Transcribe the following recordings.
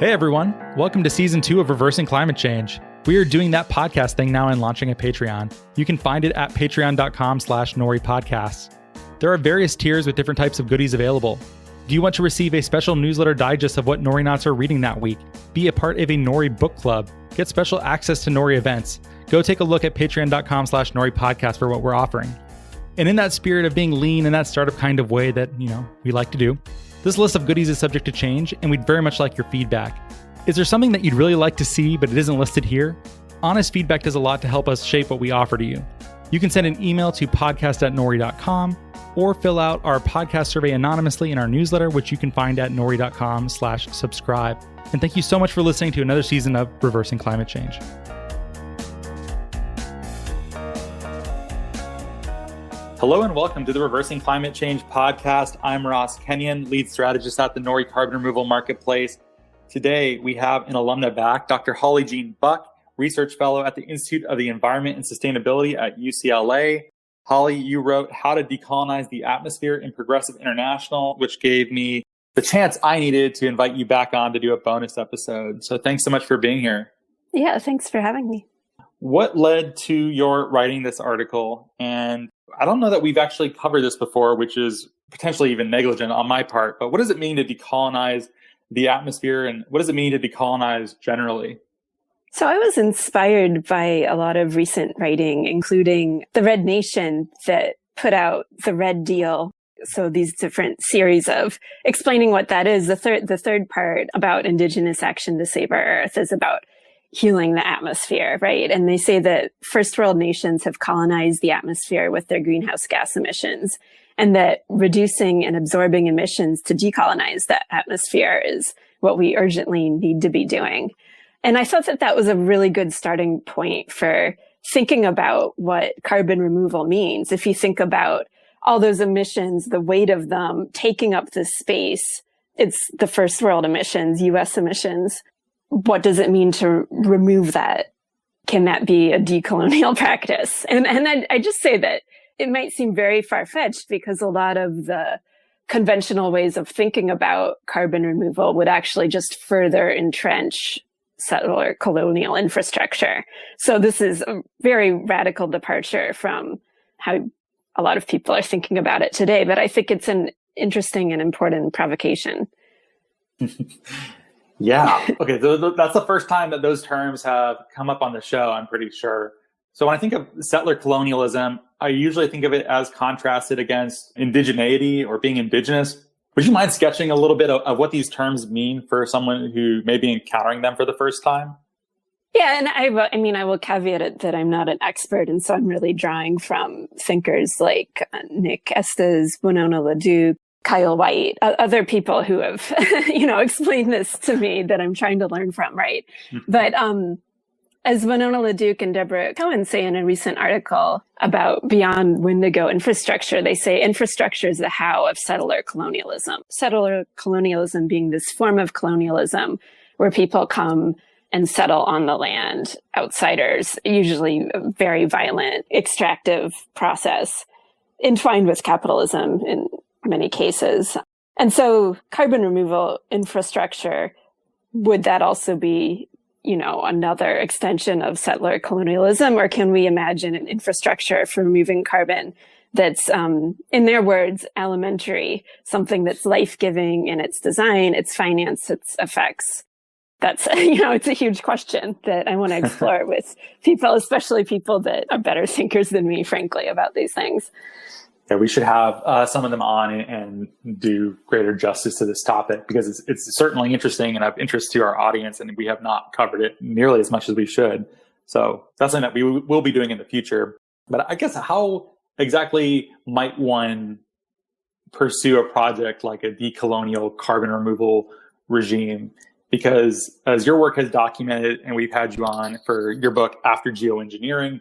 Hey everyone, welcome to season 2 of Reversing Climate Change. We are doing that podcast thing now and launching a Patreon. You can find it at patreon.com/NoriPodcasts. There are various tiers with different types of goodies available. Do you want to receive a special newsletter digest of what Nori Knots are reading that week? Be a part of a Nori book club. Get special access to Nori events. Go take a look at patreon.com/NoriPodcast for what we're offering. And in that spirit of being lean in that startup kind of way that, we like to do, this list of goodies is subject to change, and we'd very much like your feedback. Is there something that you'd really like to see, but it isn't listed here? Honest feedback does a lot to help us shape what we offer to you. You can send an email to podcast@nori.com or fill out our podcast survey anonymously in our newsletter, which you can find at nori.com/subscribe. And thank you so much for listening to another season of Reversing Climate Change. Hello and welcome to the Reversing Climate Change podcast. I'm Ross Kenyon, lead strategist at the Nori Carbon Removal Marketplace. Today, we have an alumna back, Dr. Holly Jean Buck, research fellow at the Institute of the Environment and Sustainability at UCLA. Holly, you wrote How to Decolonize the Atmosphere in Progressive International, which gave me the chance I needed to invite you back on to do a bonus episode. So thanks so much for being here. Yeah, thanks for having me. What led to your writing this article? And I don't know that we've actually covered this before, which is potentially even negligent on my part, but what does it mean to decolonize the atmosphere, and what does it mean to decolonize generally? So I was inspired by a lot of recent writing, including the Red Nation that put out the Red Deal. So these different series of explaining what that is. The third part about indigenous action to save our earth is about healing the atmosphere, right? And they say that first world nations have colonized the atmosphere with their greenhouse gas emissions, and that reducing and absorbing emissions to decolonize that atmosphere is what we urgently need to be doing. And I thought that that was a really good starting point for thinking about what carbon removal means. If you think about all those emissions, the weight of them taking up this space, it's the first world emissions, US emissions. What does it mean to remove that? Can that be a decolonial practice? And I just say that it might seem very far-fetched because a lot of the conventional ways of thinking about carbon removal would actually just further entrench settler colonial infrastructure. So this is a very radical departure from how a lot of people are thinking about it today. But I think it's an interesting and important provocation. Yeah. Okay. So that's the first time that those terms have come up on the show, I'm pretty sure. So when I think of settler colonialism, I usually think of it as contrasted against indigeneity or being indigenous. Would you mind sketching a little bit of what these terms mean for someone who may be encountering them for the first time? Yeah, and I will caveat it that I'm not an expert, and so I'm really drawing from thinkers like Nick Estes, Winona LaDuke, Kyle White, other people who have, explained this to me that I'm trying to learn from, right? Mm-hmm. But as Winona LaDuke and Deborah Cohen say in a recent article about Beyond Wendigo infrastructure, they say infrastructure is the how of settler colonialism. Settler colonialism being this form of colonialism where people come and settle on the land, outsiders, usually a very violent, extractive process, entwined with capitalism in many cases. And so carbon removal infrastructure, would that also be, another extension of settler colonialism? Or can we imagine an infrastructure for removing carbon that's, in their words, elementary, something that's life-giving in its design, its finance, its effects? That's, it's a huge question that I want to explore with people, especially people that are better thinkers than me, frankly, about these things. Yeah, we should have some of them on and do greater justice to this topic because it's certainly interesting and of interest to our audience, and we have not covered it nearly as much as we should. So that's something that we will be doing in the future. But I guess how exactly might one pursue a project like a decolonial carbon removal regime? Because as your work has documented, and we've had you on for your book, After Geoengineering,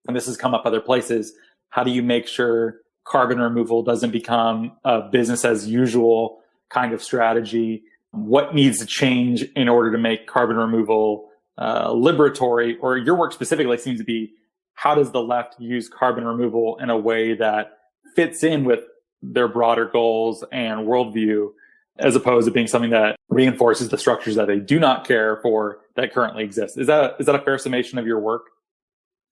and this has come up other places, how do you make sure carbon removal doesn't become a business as usual kind of strategy? What needs to change in order to make carbon removal liberatory? Or your work specifically seems to be, how does the left use carbon removal in a way that fits in with their broader goals and worldview, as opposed to being something that reinforces the structures that they do not care for that currently exist. Is that a fair summation of your work?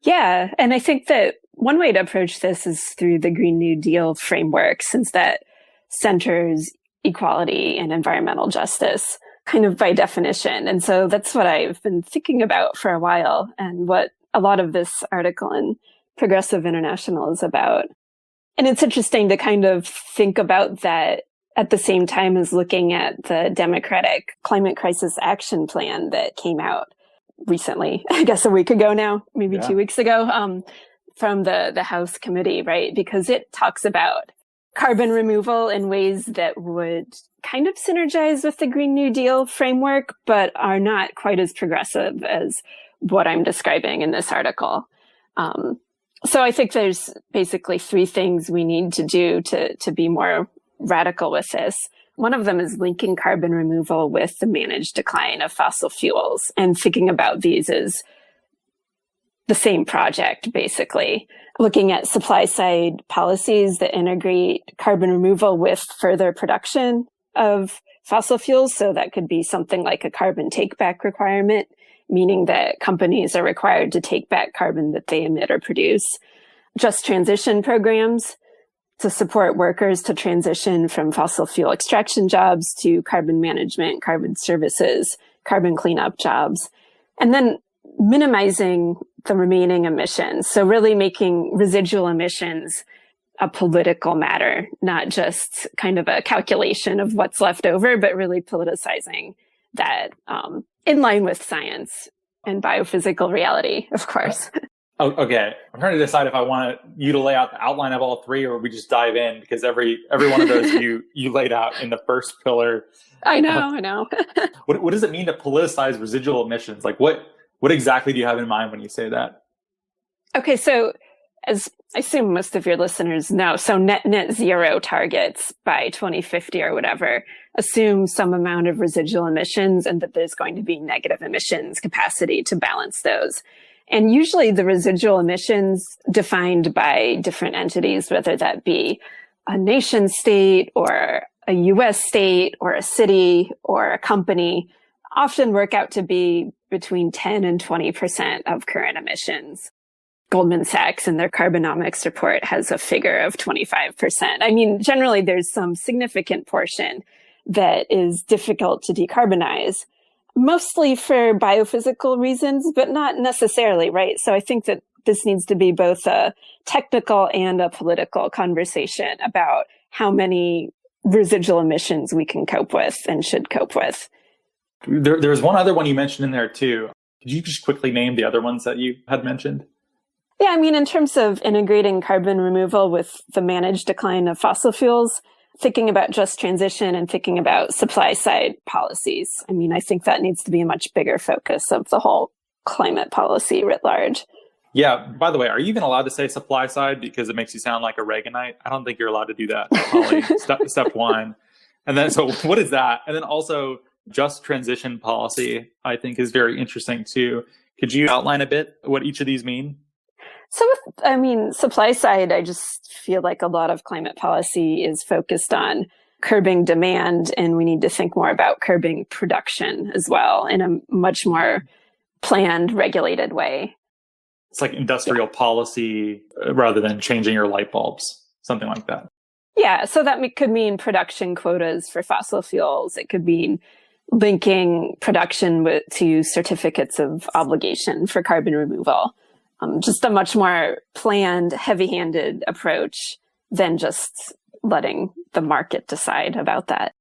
Yeah. And I think that one way to approach this is through the Green New Deal framework, since that centers equality and environmental justice kind of by definition. And so that's what I've been thinking about for a while, and what a lot of this article in Progressive International is about. And it's interesting to kind of think about that at the same time as looking at the Democratic Climate Crisis Action Plan that came out recently, I guess a week ago now, maybe 2 weeks ago, from the House committee, right? Because it talks about carbon removal in ways that would kind of synergize with the Green New Deal framework, but are not quite as progressive as what I'm describing in this article. So I think there's basically three things we need to do to be more radical with this. One of them is linking carbon removal with the managed decline of fossil fuels and thinking about these as the same project, basically. Looking at supply side policies that integrate carbon removal with further production of fossil fuels. So that could be something like a carbon take back requirement, meaning that companies are required to take back carbon that they emit or produce. Just transition programs to support workers to transition from fossil fuel extraction jobs to carbon management, carbon services, carbon cleanup jobs. And then minimizing the remaining emissions. So really making residual emissions a political matter, not just kind of a calculation of what's left over, but really politicizing that in line with science and biophysical reality, of course. Oh, okay. I'm trying to decide if I want you to lay out the outline of all three, or we just dive in, because every one of those you laid out in the first pillar. I know. What does it mean to politicize residual emissions? Like what exactly do you have in mind when you say that? Okay, so as I assume most of your listeners know, so net zero targets by 2050 or whatever assume some amount of residual emissions, and that there's going to be negative emissions capacity to balance those. And usually the residual emissions defined by different entities, whether that be a nation state or a US state or a city or a company, often work out to be between 10 and 20% of current emissions. Goldman Sachs in their Carbonomics report has a figure of 25%. I mean, generally there's some significant portion that is difficult to decarbonize, mostly for biophysical reasons, but not necessarily, right? So I think that this needs to be both a technical and a political conversation about how many residual emissions we can cope with and should cope with. There's one other one you mentioned in there too. Could you just quickly name the other ones that you had mentioned? Yeah, I mean, in terms of integrating carbon removal with the managed decline of fossil fuels, thinking about just transition and thinking about supply side policies. I mean, I think that needs to be a much bigger focus of the whole climate policy writ large. Yeah. By the way, are you even allowed to say supply side? Because it makes you sound like a Reaganite. I don't think you're allowed to do that, Holly. Step one. And then, so what is that? And then also just transition policy, I think is very interesting too. Could you outline a bit what each of these mean? So supply side, I just feel like a lot of climate policy is focused on curbing demand, and we need to think more about curbing production as well in a much more planned, regulated way. It's like industrial policy rather than changing your light bulbs, something like that. Yeah, so that could mean production quotas for fossil fuels. It could mean linking production to certificates of obligation for carbon removal. Just a much more planned, heavy-handed approach than just letting the market decide about that.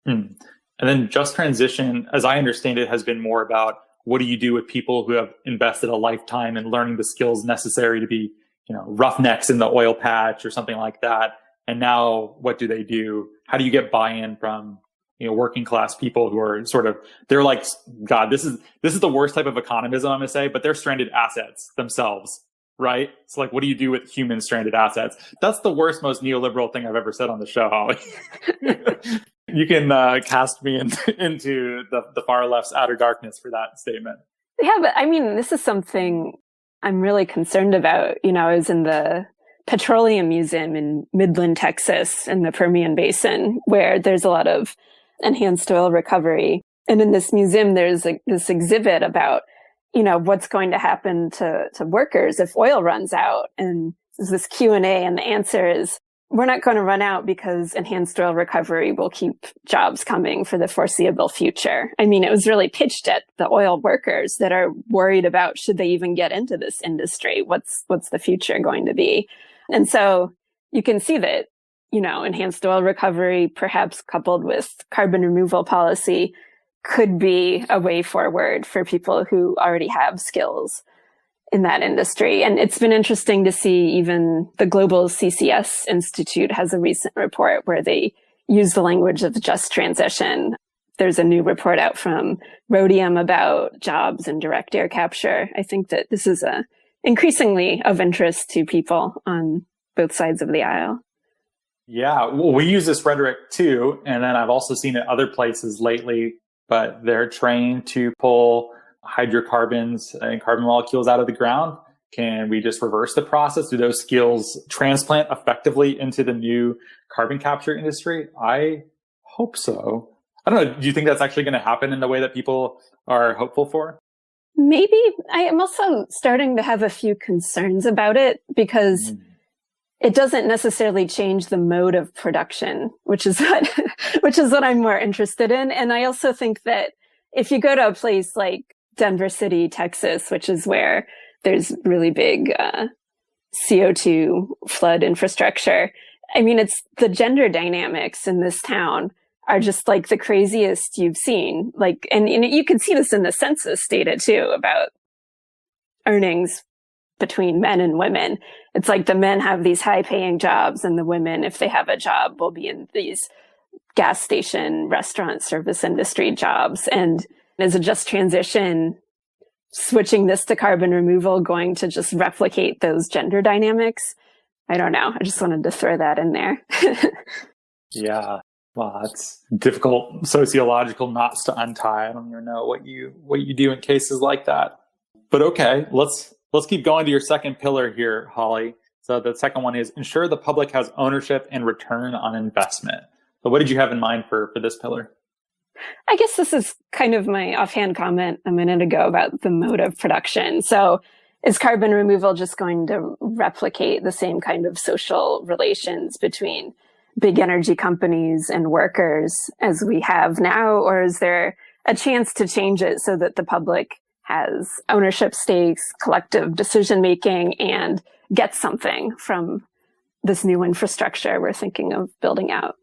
And then just transition, as I understand it, has been more about what do you do with people who have invested a lifetime in learning the skills necessary to be, roughnecks in the oil patch or something like that. And now what do they do? How do you get buy-in from working class people who are they're like, God, this is the worst type of economism, I'm going to say, but they're stranded assets themselves, right? It's like, what do you do with human stranded assets? That's the worst, most neoliberal thing I've ever said on the show, Holly. You can cast me into the far left's outer darkness for that statement. Yeah, but I mean, this is something I'm really concerned about. I was in the Petroleum Museum in Midland, Texas, in the Permian Basin, where there's a lot of enhanced oil recovery. And in this museum, there's this exhibit about, what's going to happen to workers if oil runs out. And there's this Q&A, and the answer is, we're not going to run out because enhanced oil recovery will keep jobs coming for the foreseeable future. I mean, it was really pitched at the oil workers that are worried about, should they even get into this industry? What's the future going to be? And so you can see that, enhanced oil recovery, perhaps coupled with carbon removal policy, could be a way forward for people who already have skills in that industry. And it's been interesting to see even the Global CCS Institute has a recent report where they use the language of just transition. There's a new report out from Rhodium about jobs and direct air capture. I think that this is increasingly of interest to people on both sides of the aisle. Yeah, well, we use this rhetoric too. And then I've also seen it other places lately, but they're trained to pull hydrocarbons and carbon molecules out of the ground. Can we just reverse the process? Do those skills transplant effectively into the new carbon capture industry? I hope so. I don't know. Do you think that's actually going to happen in the way that people are hopeful for? Maybe. I am also starting to have a few concerns about it because it doesn't necessarily change the mode of production, which is what I'm more interested in. And I also think that if you go to a place like Denver City, Texas, which is where there's really big CO2 flood infrastructure, I mean, it's the gender dynamics in this town are just like the craziest you've seen. Like, and you can see this in the census data too about earnings between men and women. It's like the men have these high paying jobs, and the women, if they have a job, will be in these gas station, restaurant, service industry jobs. And is a just transition, switching this to carbon removal, going to just replicate those gender dynamics? I don't know. I just wanted to throw that in there. Yeah. Well, it's difficult sociological knots to untie. I don't even know what you do in cases like that. But okay, let's keep going to your second pillar here, Holly. So the second one is ensure the public has ownership and return on investment. So what did you have in mind for this pillar? I guess this is kind of my offhand comment a minute ago about the mode of production. So is carbon removal just going to replicate the same kind of social relations between big energy companies and workers as we have now? Or is there a chance to change it so that the public has ownership stakes, collective decision-making, and gets something from this new infrastructure we're thinking of building out?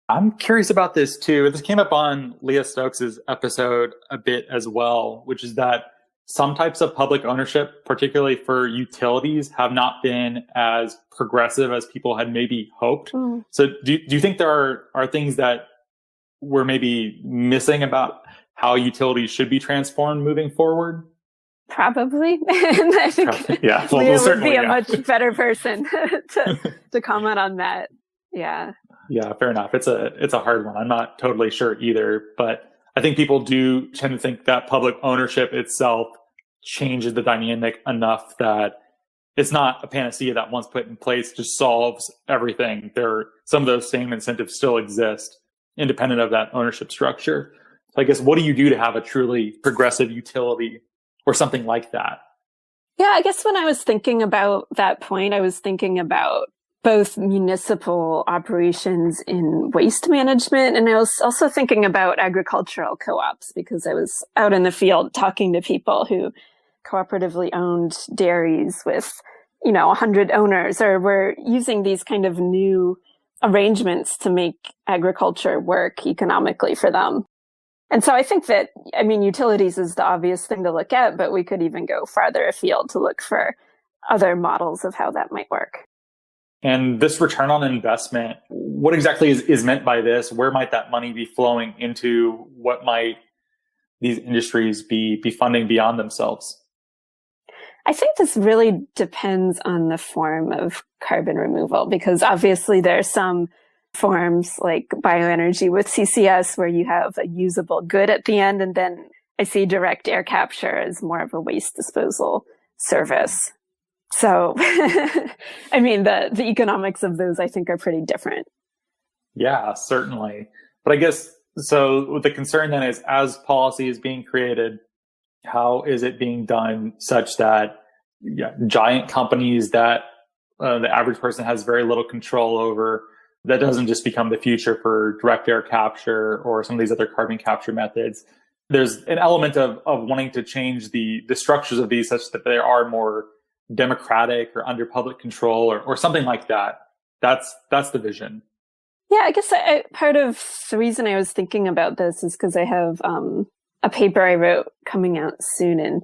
I'm curious about this too. This came up on Leah Stokes' episode a bit as well, which is that some types of public ownership, particularly for utilities, have not been as progressive as people had maybe hoped. So do you think there are things that we're maybe missing about how utilities should be transformed moving forward? Probably. And I think yeah. Well, Leah would be a much better person to comment on that. Yeah. Yeah, fair enough. It's a hard one. I'm not totally sure either, but I think people do tend to think that public ownership itself changes the dynamic enough that it's not a panacea that once put in place just solves everything. Some of those same incentives still exist independent of that ownership structure. So I guess what do you do to have a truly progressive utility or something like that? Yeah, I guess when I was thinking about that point, I was thinking about both municipal operations in waste management. And I was also thinking about agricultural co-ops because I was out in the field talking to people who cooperatively owned dairies with, 100 owners, or were using these kind of new arrangements to make agriculture work economically for them. And so I think that, utilities is the obvious thing to look at, but we could even go farther afield to look for other models of how that might work. And this return on investment, what exactly is meant by this? Where might that money be flowing into? What might these industries be funding beyond themselves? I think this really depends on the form of carbon removal, because obviously there are some forms like bioenergy with CCS where you have a usable good at the end. And then I see direct air capture as more of a waste disposal service. So, the economics of those, I think, are pretty different. Yeah, certainly. But I guess So the concern then is, as policy is being created, how is it being done such that giant companies that the average person has very little control over, that doesn't just become the future for direct air capture or some of these other carbon capture methods? There's an element of wanting to change the structures of these such that they are more democratic or under public control or something like that. That's the vision. Yeah, I guess part of the reason I was thinking about this is because I have a paper I wrote coming out soon in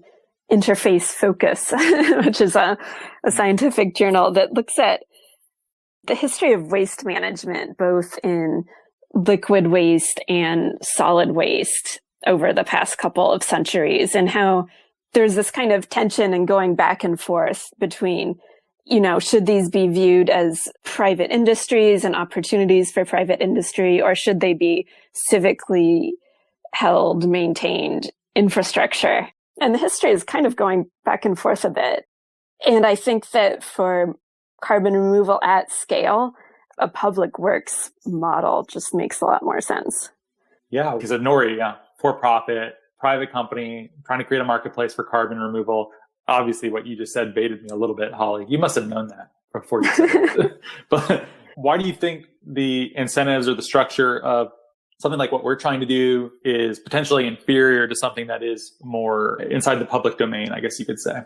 Interface Focus, which is a scientific journal that looks at the history of waste management, both in liquid waste and solid waste over the past couple of centuries, and how there's this kind of tension and going back and forth between, should these be viewed as private industries and opportunities for private industry, or should they be civically held, maintained infrastructure? And the history is kind of going back and forth a bit. And I think that for carbon removal at scale, a public works model just makes a lot more sense. Yeah, because of Nori, for-profit, private company, trying to create a marketplace for carbon removal. Obviously, what you just said baited me a little bit, Holly. You must have known that before you said it. But why do you think the incentives or the structure of something like what we're trying to do is potentially inferior to something that is more inside the public domain, I guess you could say?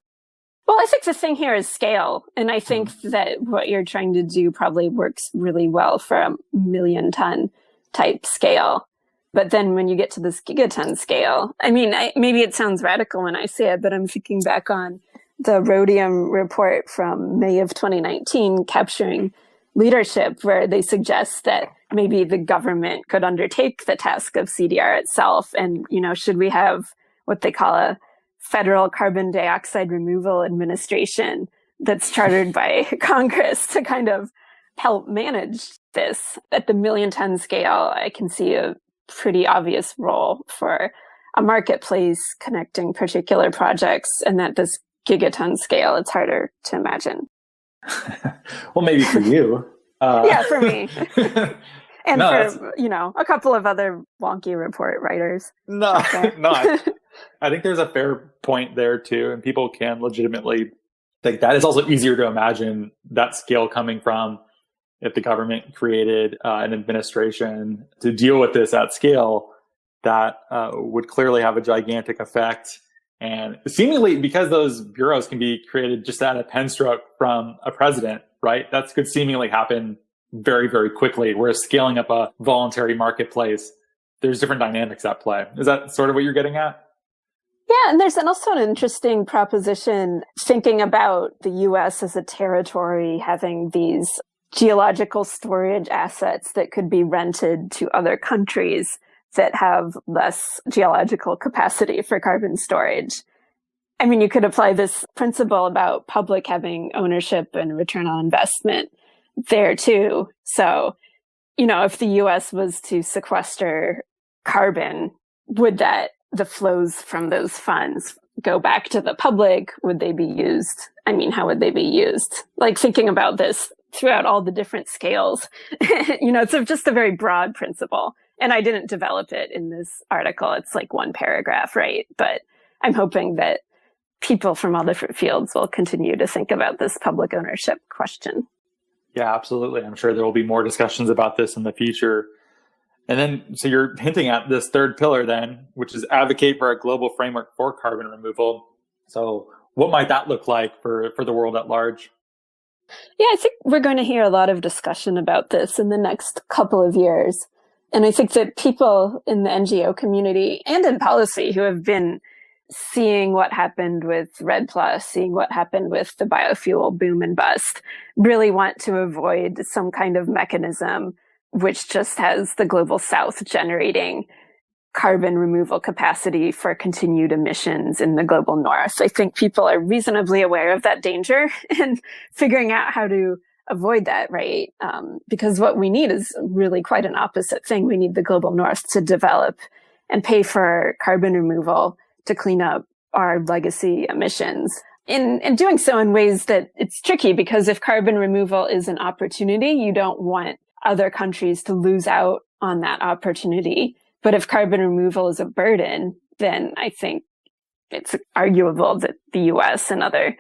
Well, I think the thing here is scale. And I think that what you're trying to do probably works really well for a 1 million ton type scale. But then when you get to this gigaton scale, maybe it sounds radical when I say it, but I'm thinking back on the Rhodium report from May of 2019, Capturing Leadership, where they suggest that maybe the government could undertake the task of CDR itself. And, should we have what they call a federal carbon dioxide removal administration that's chartered by Congress to kind of help manage this? At the 1 million ton scale, I can see a pretty obvious role for a marketplace connecting particular projects, and at this gigaton scale, it's harder to imagine. Well, maybe for you. Yeah, for me. And for, a couple of other wonky report writers. No, I think there's a fair point there too. And people can legitimately think that. It's also easier to imagine that scale coming from if the government created an administration to deal with this at scale, that would clearly have a gigantic effect. And seemingly, because those bureaus can be created just at a pen stroke from a president, right? That could seemingly happen very, very quickly. Whereas scaling up a voluntary marketplace, there's different dynamics at play. Is that sort of what you're getting at? Yeah, and there's also an interesting proposition thinking about the U.S. as a territory having these geological storage assets that could be rented to other countries that have less geological capacity for carbon storage. You could apply this principle about public having ownership and return on investment there too. So, if the US was to sequester carbon, would the flows from those funds go back to the public? Would they be used? How would they be used? Like, thinking about this throughout all the different scales, it's just a very broad principle. And I didn't develop it in this article. It's like one paragraph, right? But I'm hoping that people from all different fields will continue to think about this public ownership question. Yeah, absolutely. I'm sure there will be more discussions about this in the future. And then, so you're hinting at this third pillar then, which is advocate for a global framework for carbon removal. So what might that look like for the world at large? Yeah, I think we're going to hear a lot of discussion about this in the next couple of years. And I think that people in the NGO community and in policy who have been seeing what happened with REDD+, seeing what happened with the biofuel boom and bust, really want to avoid some kind of mechanism which just has the global south generating carbon removal capacity for continued emissions in the global north. I think people are reasonably aware of that danger and figuring out how to avoid that, right? Because what we need is really quite an opposite thing. We need the global north to develop and pay for carbon removal to clean up our legacy emissions. And doing so in ways that it's tricky, because if carbon removal is an opportunity, you don't want other countries to lose out on that opportunity. But if carbon removal is a burden, then I think it's arguable that the US and other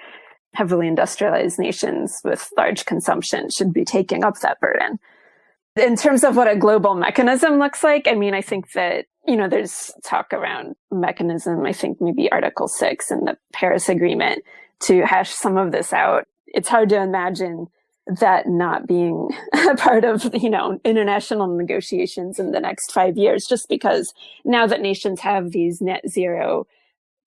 heavily industrialized nations with large consumption should be taking up that burden. In terms of what a global mechanism looks like, I mean, I think that, there's talk around mechanism, I think maybe Article 6 in the Paris Agreement to hash some of this out. It's hard to imagine that not being a part of, international negotiations in the next 5 years, just because now that nations have these net zero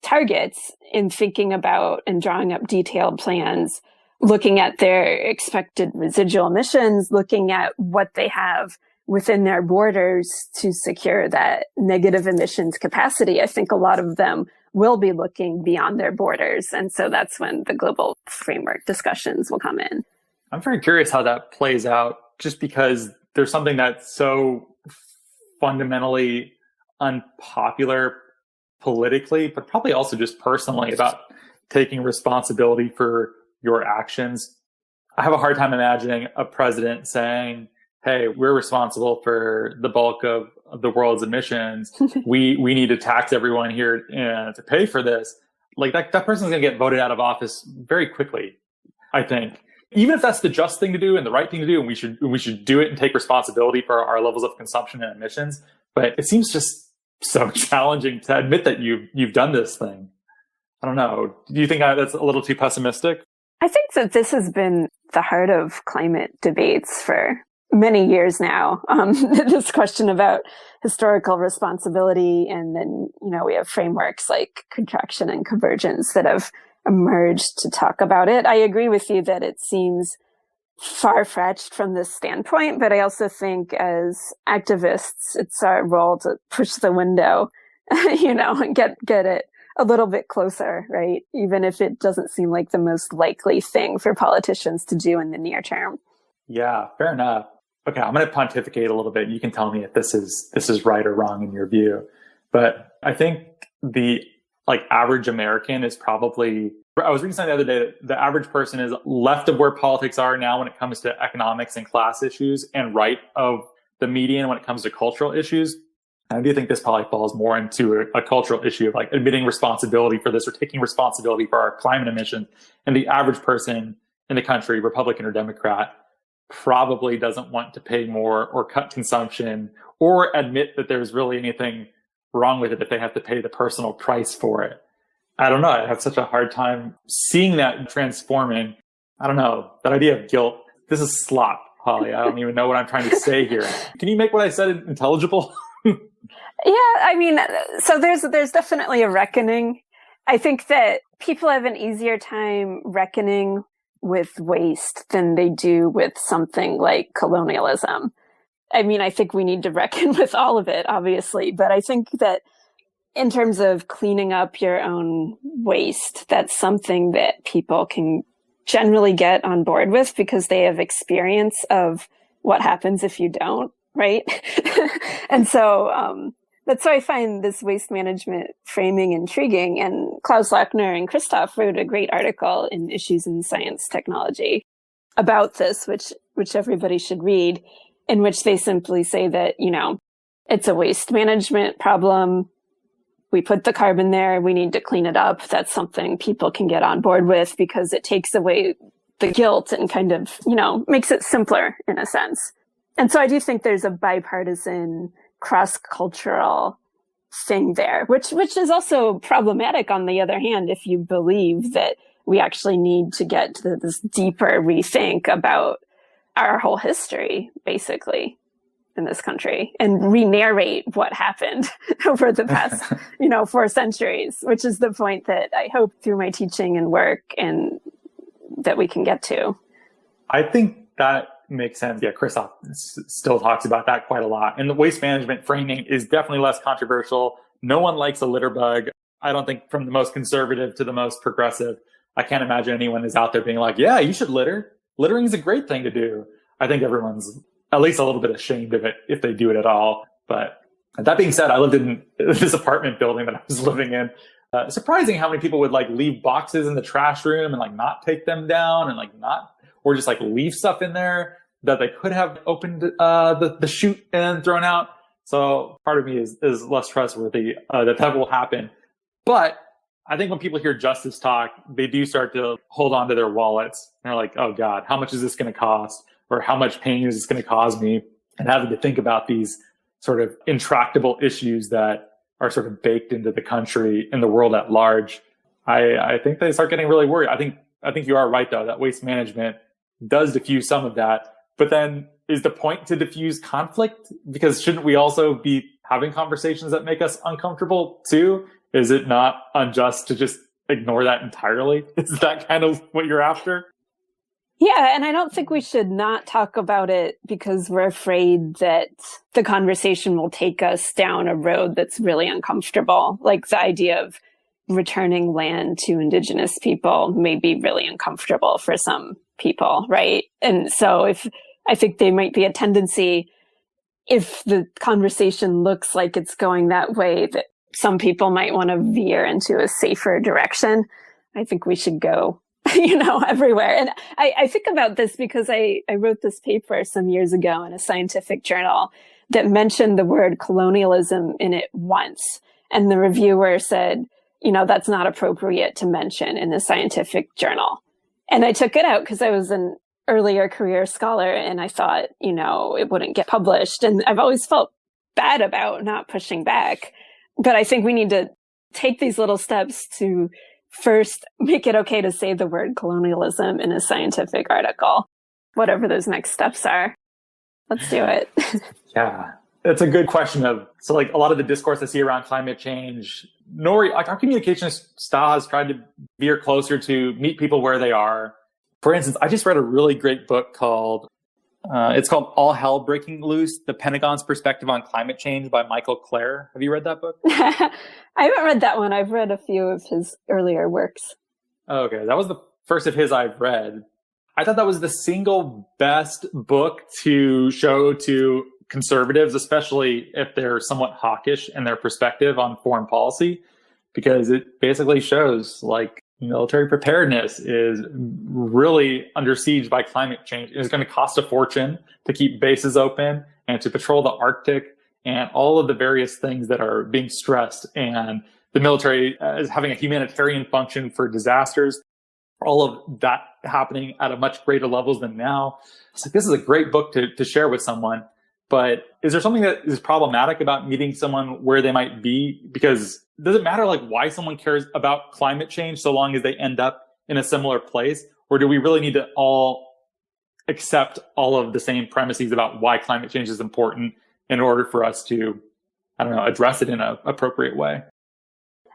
targets, in thinking about and drawing up detailed plans, looking at their expected residual emissions, looking at what they have within their borders to secure that negative emissions capacity, I think a lot of them will be looking beyond their borders. And so that's when the global framework discussions will come in. I'm very curious how that plays out, just because there's something that's so fundamentally unpopular politically, but probably also just personally, about taking responsibility for your actions. I have a hard time imagining a president saying, hey, we're responsible for the bulk of the world's emissions. We need to tax everyone here to pay for this. Like that person's going to get voted out of office very quickly, I think. Even if that's the just thing to do and the right thing to do, and we should do it and take responsibility for our levels of consumption and emissions. But it seems just so challenging to admit that you've done this thing. I don't know. Do you think that's a little too pessimistic? I think that this has been the heart of climate debates for many years now. This question about historical responsibility, and then, we have frameworks like contraction and convergence that have emerged to talk about it. I agree with you that it seems far-fetched from this standpoint, but I also think as activists, it's our role to push the window, and get it a little bit closer, right? Even if it doesn't seem like the most likely thing for politicians to do in the near term. Yeah, fair enough. Okay, I'm going to pontificate a little bit. You can tell me if this is right or wrong in your view. But I think the average American is probably, I was reading something the other day that the average person is left of where politics are now when it comes to economics and class issues, and right of the median when it comes to cultural issues. And I do think this probably falls more into a cultural issue of admitting responsibility for this or taking responsibility for our climate emissions. And the average person in the country, Republican or Democrat, probably doesn't want to pay more or cut consumption or admit that there's really anything wrong with it if they have to pay the personal price for it. I don't know. I have such a hard time seeing that transforming. I don't know. That idea of guilt, this is slop, Holly. I don't even know what I'm trying to say here. Can you make what I said intelligible? Yeah, I mean, so there's definitely a reckoning. I think that people have an easier time reckoning with waste than they do with something like colonialism. I mean, I think we need to reckon with all of it, obviously, but I think that in terms of cleaning up your own waste, that's something that people can generally get on board with because they have experience of what happens if you don't, right? And so that's why I find this waste management framing intriguing. And Klaus Lackner and Christoph wrote a great article in Issues in Science Technology about this, which everybody should read, in which they simply say that, it's a waste management problem. We put the carbon there. We need to clean it up. That's something people can get on board with because it takes away the guilt and kind of, makes it simpler in a sense. And so I do think there's a bipartisan cross-cultural thing there, which is also problematic on the other hand, if you believe that we actually need to get to this deeper rethink about our whole history, basically, in this country and re-narrate what happened over the past, 4 centuries, which is the point that I hope through my teaching and work and that we can get to. I think that makes sense. Yeah, Christoph still talks about that quite a lot. And the waste management framing is definitely less controversial. No one likes a litter bug. I don't think from the most conservative to the most progressive, I can't imagine anyone is out there being like, yeah, you should litter. Littering is a great thing to do. I think everyone's at least a little bit ashamed of it if they do it at all. But that being said, I lived in this apartment building that I was living in. Surprising how many people would leave boxes in the trash room and not take them down and or just leave stuff in there that they could have opened the chute and thrown out. So part of me is less trustworthy that will happen. But I think when people hear justice talk, they do start to hold on to their wallets. And they're like, oh God, how much is this going to cost? Or how much pain is this going to cause me? And having to think about these sort of intractable issues that are sort of baked into the country and the world at large. I think they start getting really worried. I think you are right, though, that waste management does diffuse some of that. But then is the point to diffuse conflict? Because shouldn't we also be having conversations that make us uncomfortable too? Is it not unjust to just ignore that entirely? Is that kind of what you're after? Yeah, and I don't think we should not talk about it because we're afraid that the conversation will take us down a road that's really uncomfortable. Like the idea of returning land to indigenous people may be really uncomfortable for some people, right? And so I think there might be a tendency, if the conversation looks like it's going that way, that some people might want to veer into a safer direction. I think we should go, everywhere. And I think about this because I wrote this paper some years ago in a scientific journal that mentioned the word colonialism in it once. And the reviewer said, that's not appropriate to mention in a scientific journal. And I took it out because I was an earlier career scholar and I thought, it wouldn't get published. And I've always felt bad about not pushing back. But I think we need to take these little steps to first make it okay to say the word colonialism in a scientific article, whatever those next steps are. Let's do it. Yeah, it's a good question so like a lot of the discourse I see around climate change, our communication style has tried to veer closer to meet people where they are. For instance, I just read a really great book called All Hell Breaking Loose, The Pentagon's Perspective on Climate Change by Michael Clare. Have you read that book? I haven't read that one. I've read a few of his earlier works. Okay, that was the first of his I've read. I thought that was the single best book to show to conservatives, especially if they're somewhat hawkish in their perspective on foreign policy, because it basically shows like military preparedness is really under siege by climate change. It's going to cost a fortune to keep bases open and to patrol the Arctic and all of the various things that are being stressed. And the military is having a humanitarian function for disasters. All of that happening at a much greater levels than now. It's like, this is a great book to share with someone. But is there something that is problematic about meeting someone where they might be? Because does it matter like why someone cares about climate change so long as they end up in a similar place? Or do we really need to all accept all of the same premises about why climate change is important in order for us to, address it in an appropriate way?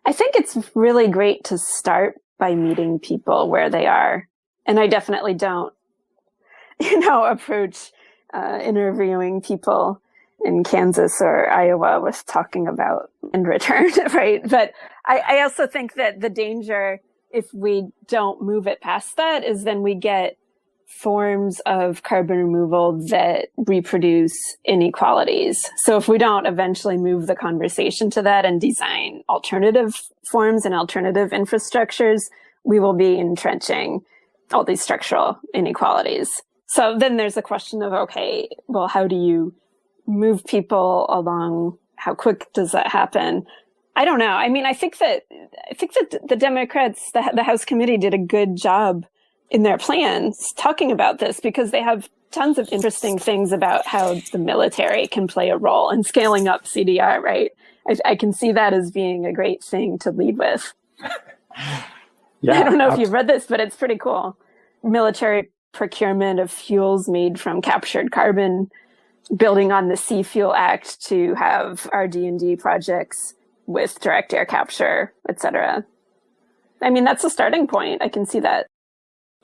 I think it's really great to start by meeting people where they are. And I definitely don't, approach interviewing people in Kansas or Iowa with talking about land return, right? But I also think that the danger, if we don't move it past that, is then we get forms of carbon removal that reproduce inequalities. So if we don't eventually move the conversation to that and design alternative forms and alternative infrastructures, we will be entrenching all these structural inequalities. So then there's a question of, okay, well, how do you move people along? How quick does that happen? I don't know. I mean, I think that the Democrats, the House committee did a good job in their plans talking about this because they have tons of interesting things about how the military can play a role in scaling up CDR, right? I can see that as being a great thing to lead with. Yeah, I don't know if you've read this, but it's pretty cool. Military procurement of fuels made from captured carbon, building on the Sea Fuel Act to have RD&D projects with direct air capture, et cetera. I mean, that's a starting point. I can see that.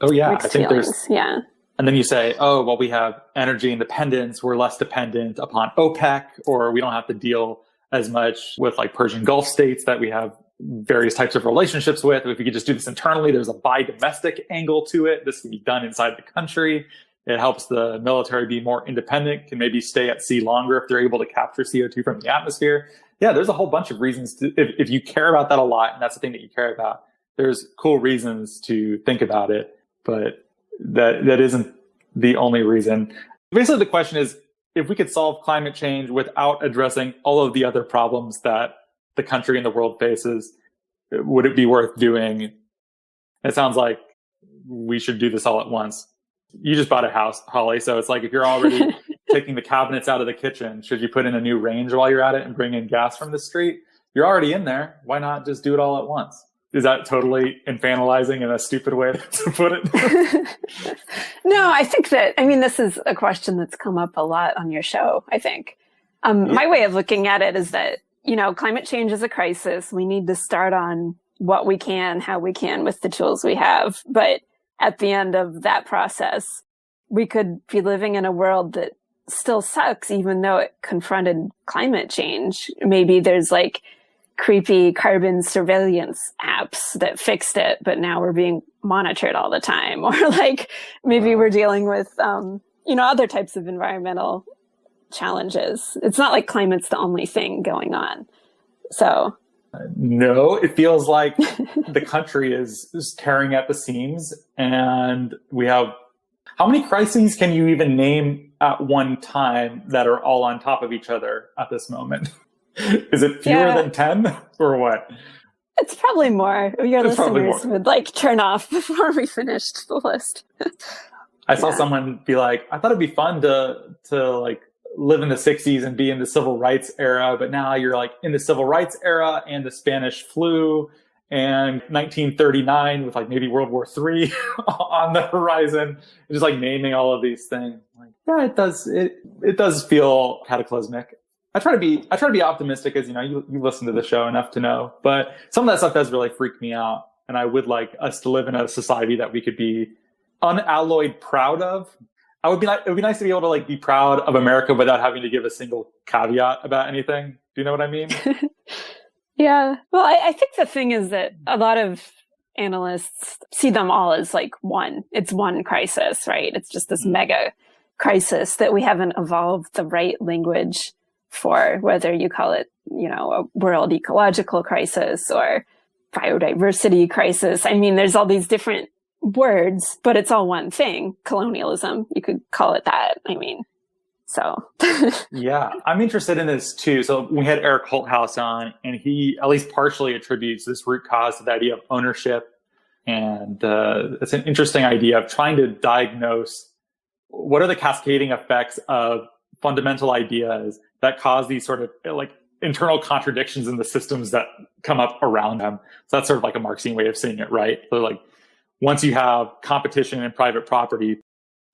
Oh, yeah. Mixed I think feelings. Yeah. And then you say, oh, well, we have energy independence. We're less dependent upon OPEC, or we don't have to deal as much with like Persian Gulf states that we have various types of relationships with. If we could just do this internally, there's a buy domestic angle to it. This can be done inside the country. It helps the military be more independent, can maybe stay at sea longer if they're able to capture CO2 from the atmosphere. Yeah, there's a whole bunch of reasons to, if you care about that a lot, and that's the thing that you care about, there's cool reasons to think about it, but that isn't the only reason. Basically, the question is if we could solve climate change without addressing all of the other problems that the country and the world faces, would it be worth doing? It sounds like we should do this all at once. You just bought a house, Holly, so it's like if you're already taking the cabinets out of the kitchen, should you put in a new range while you're at it and bring in gas from the street? You're already in there. Why not just do it all at once? Is that totally infantilizing and a stupid way to put it? No, I think this is a question that's come up a lot on your show, I think. My way of looking at it is that, climate change is a crisis. We need to start on what we can, how we can with the tools we have. But at the end of that process, we could be living in a world that still sucks, even though it confronted climate change. Maybe there's like creepy carbon surveillance apps that fixed it, but now we're being monitored all the time. Or like maybe we're dealing with, other types of environmental challenges. It's not like climate's the only thing going on. So. No, it feels like the country is tearing at the seams, and we have, how many crises can you even name at one time that are all on top of each other at this moment? Is it fewer than 10 or what? It's probably more. Your listeners would turn off before we finished the list. I saw someone be like, I thought it'd be fun to live in the 60s and be in the civil rights era, but now you're like in the civil rights era and the Spanish flu and 1939 with maybe World War III on the horizon, just naming all of these things. It does feel cataclysmic. I try to be optimistic, as you listen to the show enough to know, but some of that stuff does really freak me out. And I would like us to live in a society that we could be unalloyed proud of. It would be nice to be able to be proud of America without having to give a single caveat about anything. Do you know what I mean? Yeah. Well, I think the thing is that a lot of analysts see them all as it's one crisis, right? It's just this mega crisis that we haven't evolved the right language for, whether you call it, a world ecological crisis or biodiversity crisis. There's all these different words, but it's all one thing. Colonialism, you could call it that. So. Yeah, I'm interested in this too. So we had Eric Holthouse on, and he at least partially attributes this root cause to the idea of ownership. And it's an interesting idea of trying to diagnose what are the cascading effects of fundamental ideas that cause these sort of internal contradictions in the systems that come up around them. So that's sort of a Marxian way of seeing it, right? So once you have competition and private property,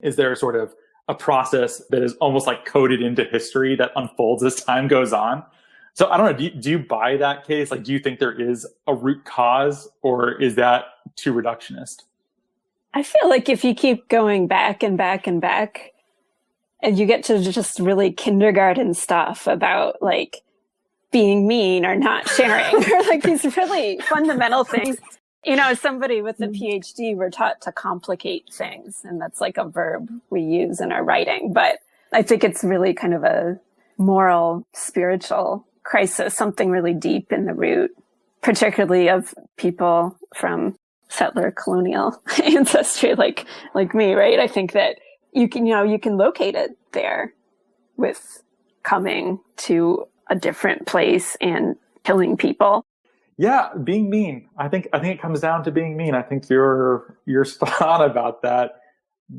is there sort of a process that is almost coded into history that unfolds as time goes on? So I don't know, do you buy that case? Do you think there is a root cause, or is that too reductionist? I feel like if you keep going back and back and back, and you get to just really kindergarten stuff about being mean or not sharing or these really fundamental things. As somebody with a PhD, we're taught to complicate things, and that's a verb we use in our writing. But I think it's really kind of a moral, spiritual crisis, something really deep in the root, particularly of people from settler colonial ancestry like me, right? I think that you can locate it there with coming to a different place and killing people. Yeah, being mean. I think it comes down to being mean. I think you're spot on about that.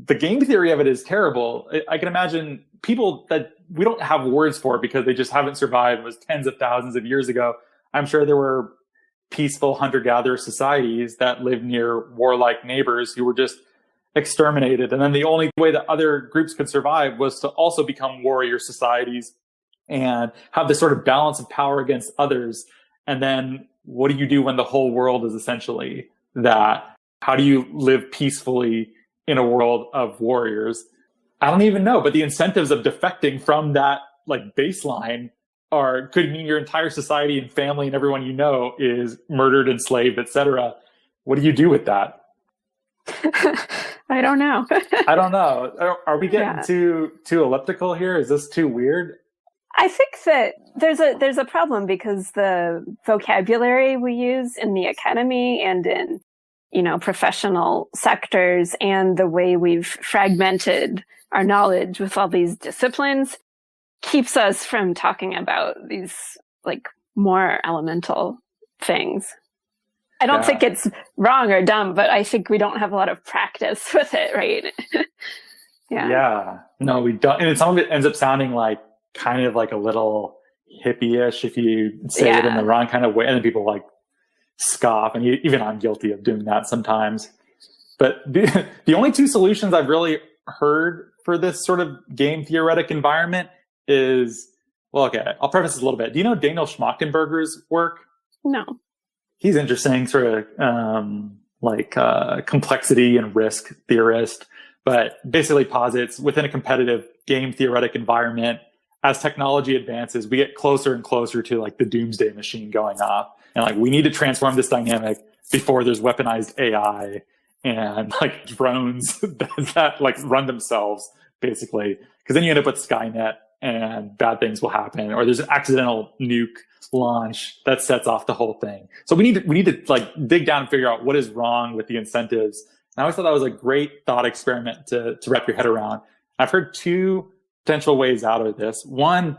The game theory of it is terrible. I can imagine people that we don't have words for because they just haven't survived. It was tens of thousands of years ago. I'm sure there were peaceful hunter-gatherer societies that lived near warlike neighbors who were just exterminated. And then the only way that other groups could survive was to also become warrior societies and have this sort of balance of power against others. And then what do you do when the whole world is essentially that? How do you live peacefully in a world of warriors? I don't even know, but the incentives of defecting from that baseline could mean your entire society and family and everyone you know is murdered, enslaved, etc. What do you do with that? I don't know. I don't know. Are we getting too elliptical here? Is this too weird? I think that there's a problem because the vocabulary we use in the academy and in, professional sectors and the way we've fragmented our knowledge with all these disciplines keeps us from talking about these like more elemental things. I don't think it's wrong or dumb, but I think we don't have a lot of practice with it, right? Yeah. No, we don't. And some of it ends up sounding like kind of like a little hippie-ish if you say it in the wrong kind of way. And then people like scoff. And even I'm guilty of doing that sometimes. But the only two solutions I've really heard for this sort of game theoretic environment is, well, okay, I'll preface this a little bit. Do you know Daniel Schmachtenberger's work? No. He's interesting, sort of complexity and risk theorist, but basically posits within a competitive game theoretic environment, as technology advances, we get closer and closer to like the doomsday machine going off. And like, we need to transform this dynamic before there's weaponized AI and like drones that like run themselves, basically. Because then you end up with Skynet and bad things will happen, or there's an accidental nuke launch that sets off the whole thing. So we need to like dig down and figure out what is wrong with the incentives. And I always thought that was a great thought experiment to wrap your head around. I've heard two potential ways out of this. One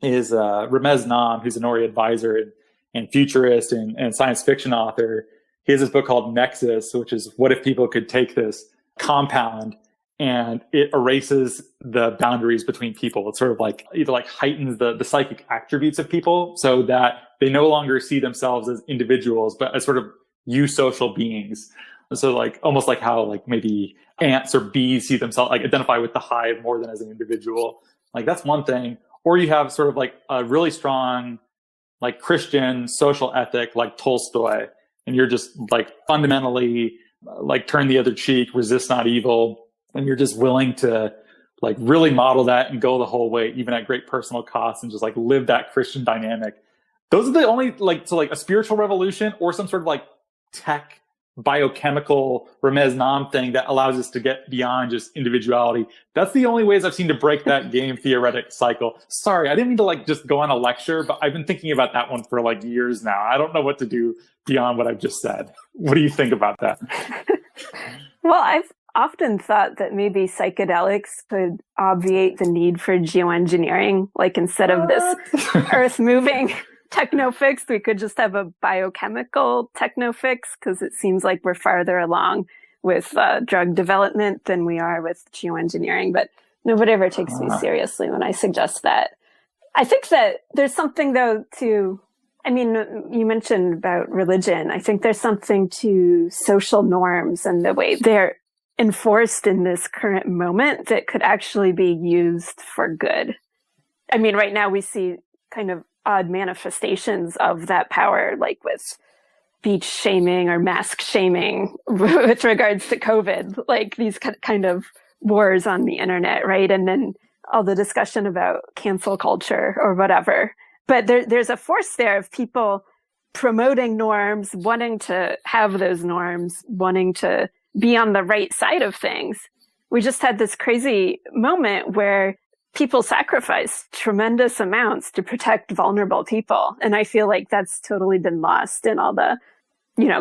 is Ramez Nam, who's an Ori advisor and futurist and science fiction author. He has this book called Nexus, which is what if people could take this compound and it erases the boundaries between people. It sort of like either like heightens the psychic attributes of people so that they no longer see themselves as individuals, but as sort of eusocial beings. So like almost like how like maybe ants or bees see themselves, like identify with the hive more than as an individual. Like that's one thing. Or you have sort of like a really strong like Christian social ethic like Tolstoy, and you're just like fundamentally like turn the other cheek, resist not evil. And you're just willing to like really model that and go the whole way, even at great personal cost, and just like live that Christian dynamic. Those are the only like, so like a spiritual revolution or some sort of like tech biochemical Ramez Nam thing that allows us to get beyond just individuality. That's the only ways I've seen to break that game theoretic cycle. Sorry, I didn't mean to like just go on a lecture, but I've been thinking about that one for like years now. I don't know what to do beyond what I've just said. What do you think about that? Well, I've often thought that maybe psychedelics could obviate the need for geoengineering. Like instead of this earth moving techno fix, we could just have a biochemical techno fix, because it seems like we're farther along with drug development than we are with geoengineering. But nobody ever takes me seriously when I suggest that. I think that there's something though to, I mean, you mentioned about religion. I think there's something to social norms and the way they're enforced in this current moment that could actually be used for good. I mean, right now we see kind of odd manifestations of that power, like with beach shaming or mask shaming with regards to COVID, like these kind of wars on the internet, right? And then all the discussion about cancel culture or whatever. But there's a force there of people promoting norms, wanting to have those norms, wanting to be on the right side of things. We just had this crazy moment where people sacrificed tremendous amounts to protect vulnerable people. And I feel like that's totally been lost in all the,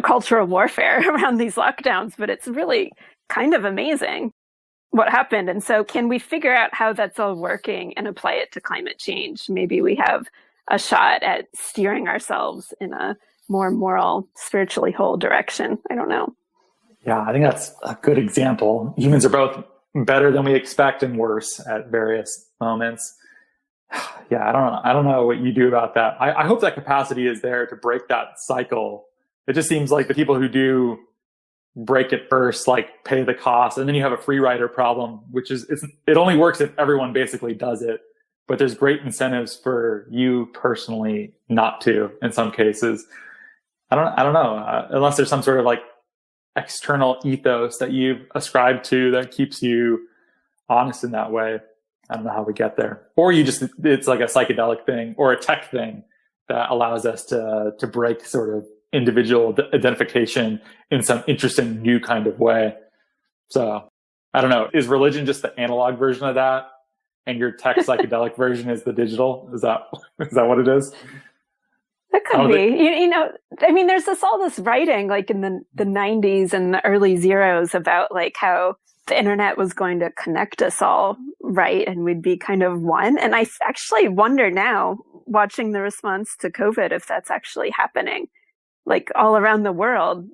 cultural warfare around these lockdowns, but it's really kind of amazing what happened. And so can we figure out how that's all working and apply it to climate change? Maybe we have a shot at steering ourselves in a more moral, spiritually whole direction. I don't know. Yeah, I think that's a good example. Humans are both better than we expect and worse at various moments. Yeah, I don't know what you do about that. I hope that capacity is there to break that cycle. It just seems like the people who do break it first, like pay the cost, and then you have a free rider problem, which is it only works if everyone basically does it. But there's great incentives for you personally not to in some cases. I don't know, unless there's some sort of like external ethos that you've ascribed to that keeps you honest in that way. I don't know how we get there. Or it's like a psychedelic thing or a tech thing that allows us to break sort of individual identification in some interesting new kind of way. So I don't know. Is religion just the analog version of that? And your tech psychedelic version is the digital? Is that what it is? That could be. I mean, there's all this writing like in the 90s and the early zeros about like how the internet was going to connect us all, right? And we'd be kind of one. And I actually wonder now, watching the response to COVID, if that's actually happening. Like all around the world,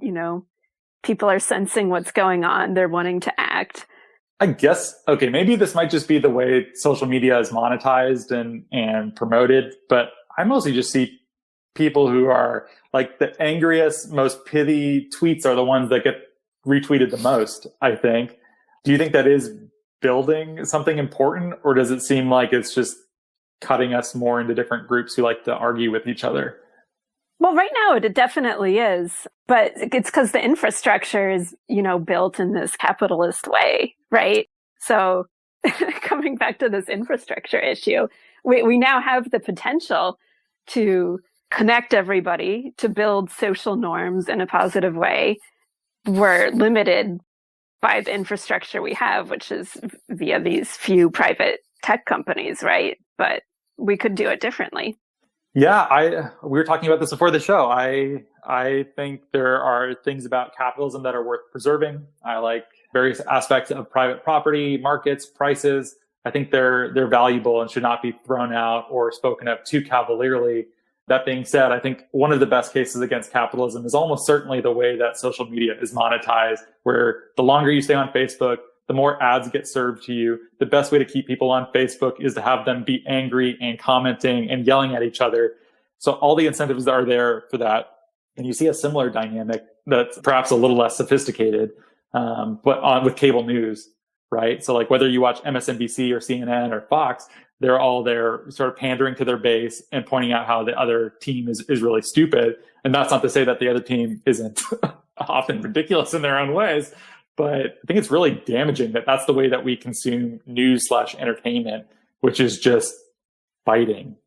people are sensing what's going on. They're wanting to act. I guess, okay, maybe this might just be the way social media is monetized and promoted, but I mostly just see people who are like the angriest, most pithy tweets are the ones that get retweeted the most, I think. Do you think that is building something important, or does it seem like it's just cutting us more into different groups who like to argue with each other? Well, right now it definitely is, but it's because the infrastructure is, built in this capitalist way, right? So coming back to this infrastructure issue, we now have the potential to connect everybody, to build social norms in a positive way. We're limited by the infrastructure we have, which is via these few private tech companies, right? But we could do it differently. Yeah, we were talking about this before the show. I think there are things about capitalism that are worth preserving. I like various aspects of private property, markets, prices. I think they're valuable and should not be thrown out or spoken of too cavalierly. That being said, I think one of the best cases against capitalism is almost certainly the way that social media is monetized, where the longer you stay on Facebook, the more ads get served to you. The best way to keep people on Facebook is to have them be angry and commenting and yelling at each other. So all the incentives are there for that. And you see a similar dynamic that's perhaps a little less sophisticated, with cable news, right? So like whether you watch MSNBC or CNN or Fox, they're all there sort of pandering to their base and pointing out how the other team is really stupid. And that's not to say that the other team isn't often ridiculous in their own ways. But I think it's really damaging that that's the way that we consume news/entertainment, which is just fighting.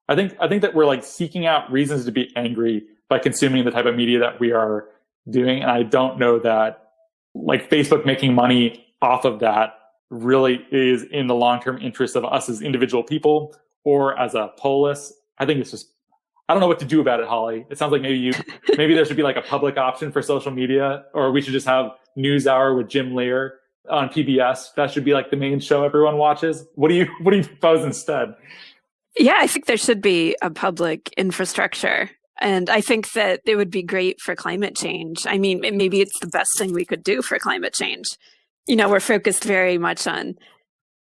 I think that we're like seeking out reasons to be angry by consuming the type of media that we are doing. And I don't know that like Facebook making money off of that really is in the long-term interest of us as individual people or as a polis. I think it's just, I don't know what to do about it, Holly. It sounds like maybe there should be like a public option for social media, or we should just have NewsHour with Jim Lear on PBS. That should be like the main show everyone watches. What do you propose instead? Yeah, I think there should be a public infrastructure. And I think that it would be great for climate change. I mean, maybe it's the best thing we could do for climate change. We're focused very much on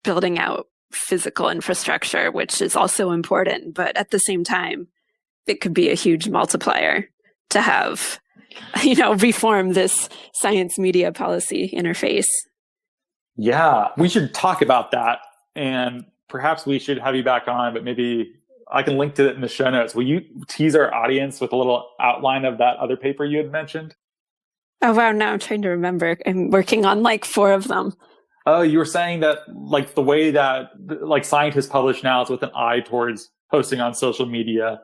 building out physical infrastructure, which is also important. But at the same time, it could be a huge multiplier to have, reform this science media policy interface. Yeah, we should talk about that. And perhaps we should have you back on, but maybe I can link to it in the show notes. Will you tease our audience with a little outline of that other paper you had mentioned? Oh, wow. Now I'm trying to remember. I'm working on like 4 of them. Oh, you were saying that like the way that like scientists publish now is with an eye towards posting on social media.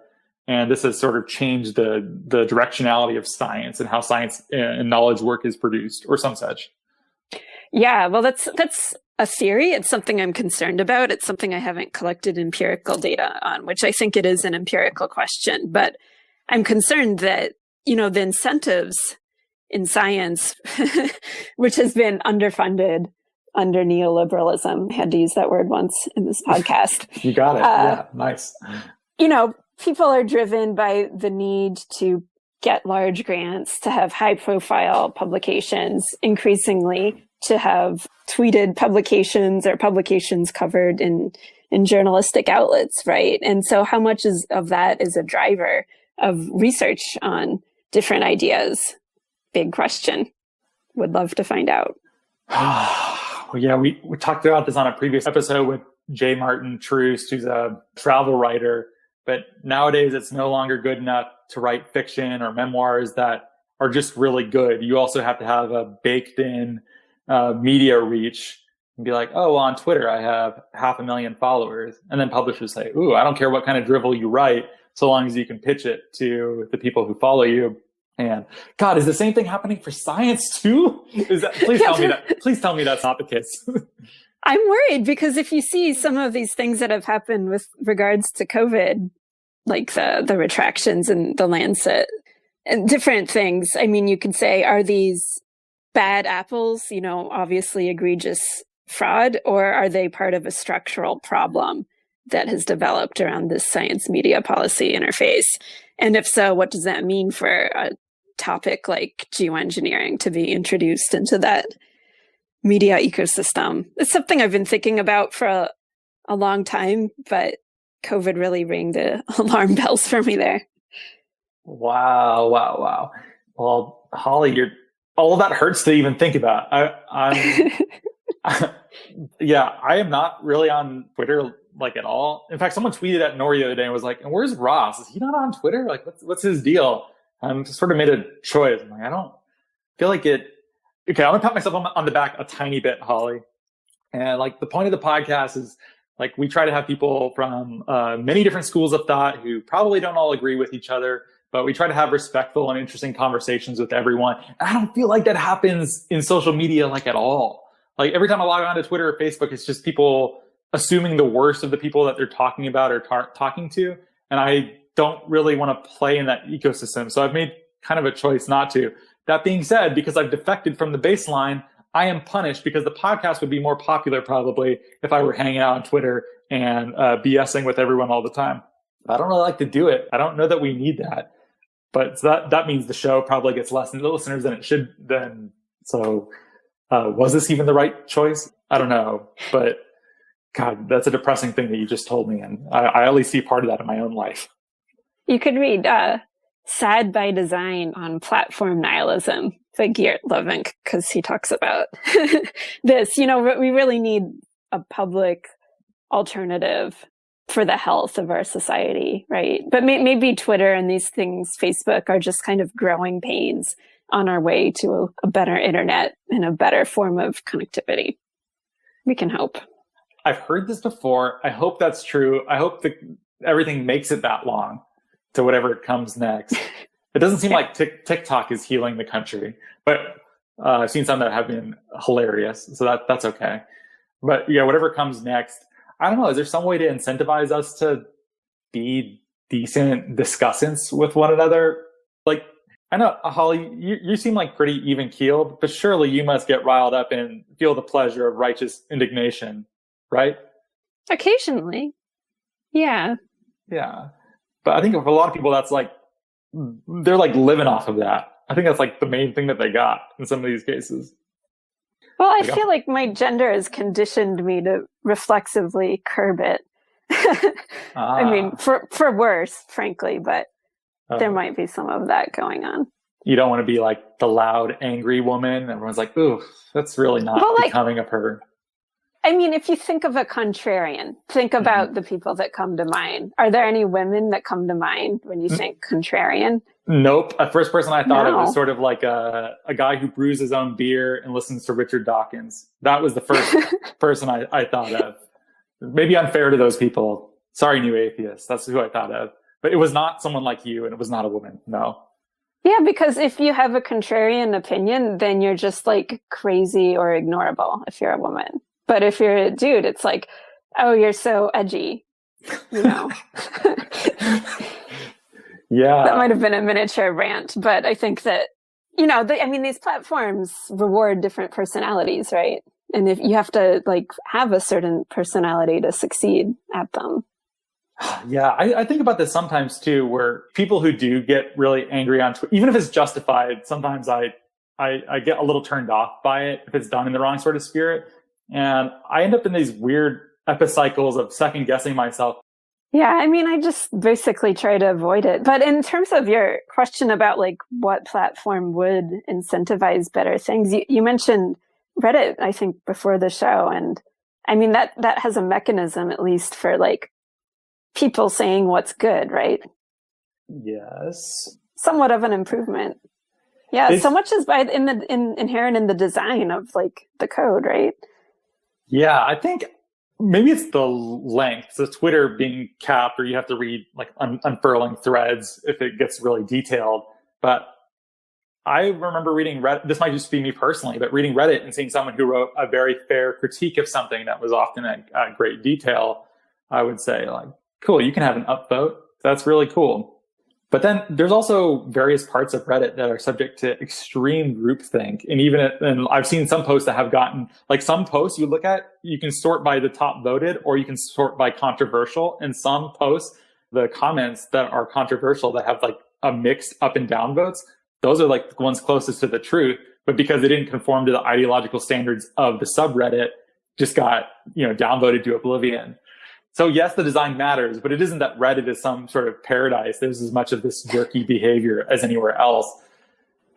And this has sort of changed the directionality of science and how science and knowledge work is produced or some such. Yeah, well, that's a theory. It's something I'm concerned about. It's something I haven't collected empirical data on, which I think it is an empirical question. But I'm concerned that, the incentives in science, which has been underfunded under neoliberalism, I had to use that word once in this podcast. You got it. Yeah, nice. People are driven by the need to get large grants, to have high profile publications, increasingly to have tweeted publications or publications covered in journalistic outlets, right? And so how much of that is a driver of research on different ideas? Big question. Would love to find out. Well, yeah, we talked about this on a previous episode with J. Martin Troost, who's a travel writer. But nowadays, it's no longer good enough to write fiction or memoirs that are just really good. You also have to have a baked-in media reach and be like, oh, well, on Twitter, I have 500,000 followers. And then publishers say, ooh, I don't care what kind of drivel you write, so long as you can pitch it to the people who follow you. And God, is the same thing happening for science too? Please tell me that's not the case. I'm worried because if you see some of these things that have happened with regards to COVID, like the retractions in the Lancet and different things, I mean, you could say, are these bad apples, obviously egregious fraud, or are they part of a structural problem that has developed around this science media policy interface? And if so, what does that mean for a topic like geoengineering to be introduced into that media ecosystem? It's something I've been thinking about for a long time, but COVID really rang the alarm bells for me there. Wow. Well, Holly, all of that hurts to even think about. Yeah, I am not really on Twitter like at all. In fact, someone tweeted at Nori the other day and was like, "And where's Ross? Is he not on Twitter? Like, what's his deal?" Just sort of made a choice. I'm like, I don't feel like it. Okay, I'm gonna pat myself on the back a tiny bit, Holly. And like the point of the podcast is like we try to have people from many different schools of thought who probably don't all agree with each other, but we try to have respectful and interesting conversations with everyone. And I don't feel like that happens in social media like at all. Like every time I log on to Twitter or Facebook, it's just people assuming the worst of the people that they're talking about or talking to. And I don't really want to play in that ecosystem. So I've made kind of a choice not to. That being said, because I've defected from the baseline, I am punished because the podcast would be more popular probably if I were hanging out on Twitter and BSing with everyone all the time. I don't really like to do it. I don't know that we need that. But that means the show probably gets less listeners than it should then. So was this even the right choice? I don't know. But God, that's a depressing thing that you just told me. And I at least see part of that in my own life. You could read Sad by Design on Platform Nihilism by Geert Lovink, because he talks about this. We really need a public alternative for the health of our society, right? But maybe Twitter and these things, Facebook, are just kind of growing pains on our way to a better internet and a better form of connectivity. We can hope. I've heard this before. I hope that's true. I hope that everything makes it that long to whatever comes next. It doesn't seem like TikTok is healing the country, but I've seen some that have been hilarious. So that's okay. But yeah, whatever comes next, I don't know. Is there some way to incentivize us to be decent discussants with one another? Like, I know, Holly, you seem like pretty even keeled, but surely you must get riled up and feel the pleasure of righteous indignation, right? Occasionally. Yeah. Yeah. But I think for a lot of people, that's like, they're like living off of that. I think that's like the main thing that they got in some of these cases. Well, I feel like my gender has conditioned me to reflexively curb it. I mean, for worse, frankly, but there might be some of that going on. You don't want to be like the loud, angry woman. Everyone's like, ooh, that's really not becoming of her. I mean, if you think of a contrarian, think about the people that come to mind. Are there any women that come to mind when you think contrarian? Nope. The first person I thought of was sort of like a guy who brews his own beer and listens to Richard Dawkins. That was the first person I thought of. Maybe unfair to those people. Sorry, new atheists. That's who I thought of. But it was not someone like you, and it was not a woman. No. Yeah, because if you have a contrarian opinion, then you're just like crazy or ignorable if you're a woman. But if you're a dude, it's like, oh, you're so edgy, Yeah. That might have been a miniature rant, but I think that, these platforms reward different personalities, right? And if you have to have a certain personality to succeed at them. Yeah, I think about this sometimes too, where people who do get really angry on Twitter, even if it's justified, sometimes I get a little turned off by it if it's done in the wrong sort of spirit. And I end up in these weird epicycles of second guessing myself. Yeah, I just basically try to avoid it. But in terms of your question about what platform would incentivize better things, you mentioned Reddit, I think, before the show. And that has a mechanism, at least for people saying what's good, right? Yes. Somewhat of an improvement. Yeah, so much is inherent in the design of the code, right? Yeah, I think maybe it's the length. So Twitter being capped, or you have to read unfurling threads if it gets really detailed. But I remember reading Reddit. This might just be me personally, but reading Reddit and seeing someone who wrote a very fair critique of something that was often at great detail, I would say cool, you can have an upvote. That's really cool. But then there's also various parts of Reddit that are subject to extreme groupthink. And I've seen some posts that have gotten, like some posts you look at, you can sort by the top voted or you can sort by controversial. And some posts, the comments that are controversial that have like a mixed up and down votes, those are like the ones closest to the truth. But because they didn't conform to the ideological standards of the subreddit, just got, downvoted to oblivion. So yes, the design matters, but it isn't that Reddit is some sort of paradise. There's as much of this jerky behavior as anywhere else.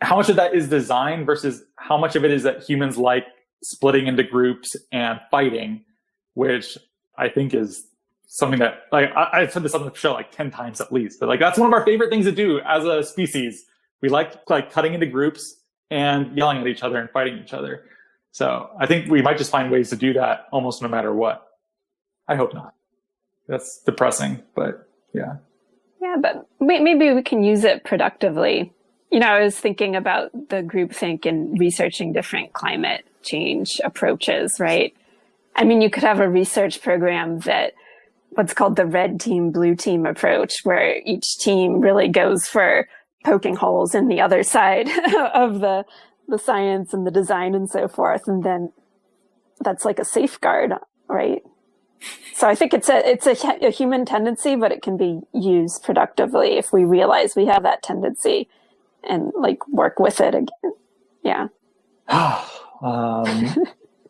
How much of that is design versus how much of it is that humans like splitting into groups and fighting, which I think is something that, like, I've said this on the show like 10 times at least, but like that's one of our favorite things to do as a species. We like cutting into groups and yelling at each other and fighting each other. So I think we might just find ways to do that almost no matter what. I hope not. That's depressing, but yeah. Yeah, but maybe we can use it productively. I was thinking about the groupthink and researching different climate change approaches, right? I mean, you could have a research program that what's called the red team, blue team approach, where each team really goes for poking holes in the other side of the science and the design and so forth. And then that's like a safeguard, right? So I think it's a human tendency, but it can be used productively if we realize we have that tendency and like work with it again. Yeah.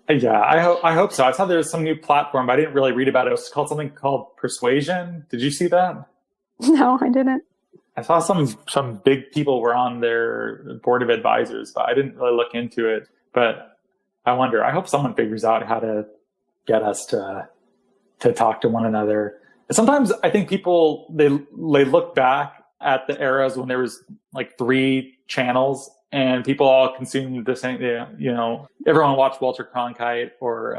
Yeah, I hope so. I saw there was some new platform, but I didn't really read about it. It was called something called Persuasion. Did you see that? No, I didn't. I saw some big people were on their board of advisors, but I didn't really look into it. But I wonder, I hope someone figures out how to get us to talk to one another. And sometimes I think people, they look back at the eras when there was like 3 channels and people all consumed the same, everyone watched Walter Cronkite or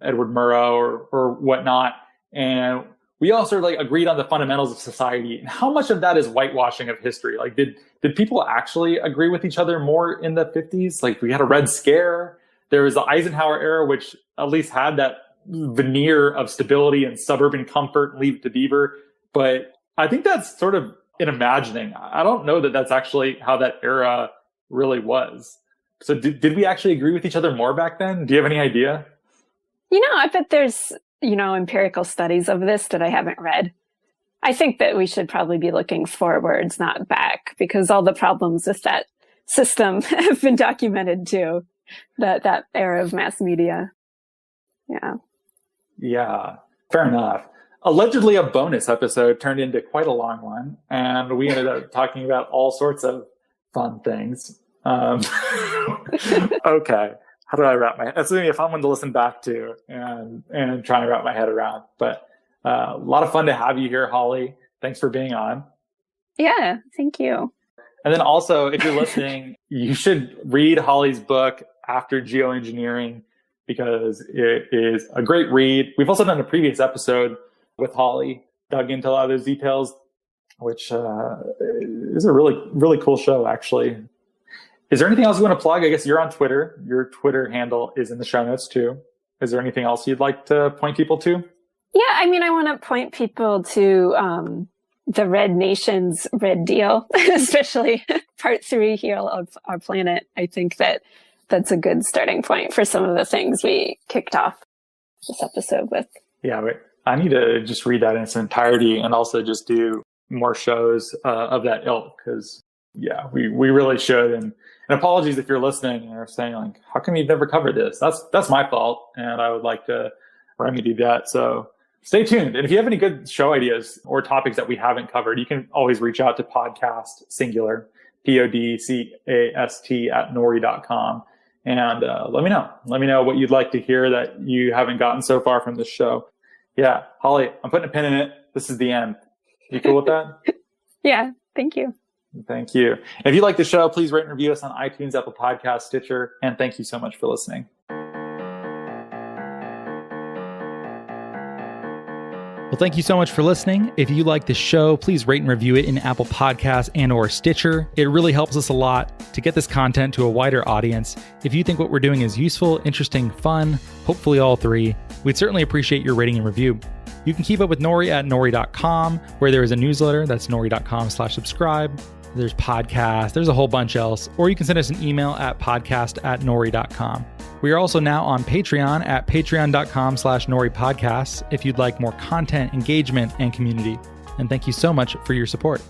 Edward Murrow or whatnot. And we all sort of like agreed on the fundamentals of society. And how much of that is whitewashing of history? Like, did people actually agree with each other more in the 50s? Like, we had a Red Scare. There was the Eisenhower era, which at least had that veneer of stability and suburban comfort and Leave It to Beaver. But I think that's sort of an imagining. I don't know that that's actually how that era really was. So did we actually agree with each other more back then? Do you have any idea? I bet there's, empirical studies of this that I haven't read. I think that we should probably be looking forwards, not back, because all the problems with that system have been documented too, that era of mass media. Yeah. Yeah, fair enough. Allegedly a bonus episode turned into quite a long one, and we ended up talking about all sorts of fun things. Okay. How do I wrap my head? That's going to be a fun one to listen back to and try and wrap my head around. But a lot of fun to have you here, Holly. Thanks for being on. Yeah, thank you. And then also, if you're listening, you should read Holly's book, After Geoengineering, because it is a great read. We've also done a previous episode with Holly, dug into a lot of those details, which is a really, really cool show, actually. Is there anything else you want to plug? I guess you're on Twitter. Your Twitter handle is in the show notes too. Is there anything else you'd like to point people to? Yeah, I mean, I want to point people to the Red Nation's Red Deal, especially part 3 here of Our Planet. I think that's a good starting point for some of the things we kicked off this episode with. Yeah, I need to just read that in its entirety and also just do more shows of that ilk, because yeah, we really should. And apologies if you're listening and are saying like, how come you've never covered this? That's my fault, and I would like to remedy that. So stay tuned. And if you have any good show ideas or topics that we haven't covered, you can always reach out to podcast singular, podcast @nori.com. And let me know. Let me know what you'd like to hear that you haven't gotten so far from this show. Yeah, Holly, I'm putting a pin in it. This is the end. You cool with that? Yeah, thank you. Thank you. And if you like the show, please rate and review us on iTunes, Apple Podcasts, Stitcher, and thank you so much for listening. Well, thank you so much for listening. If you like the show, please rate and review it in Apple Podcasts and or Stitcher. It really helps us a lot to get this content to a wider audience. If you think what we're doing is useful, interesting, fun, hopefully all 3, we'd certainly appreciate your rating and review. You can keep up with Nori at nori.com, where there is a newsletter. That's nori.com/subscribe. There's podcasts. There's a whole bunch else. Or you can send us an email at podcast@nori.com. We are also now on Patreon at patreon.com/noripodcasts if you'd like more content, engagement, and community. And thank you so much for your support.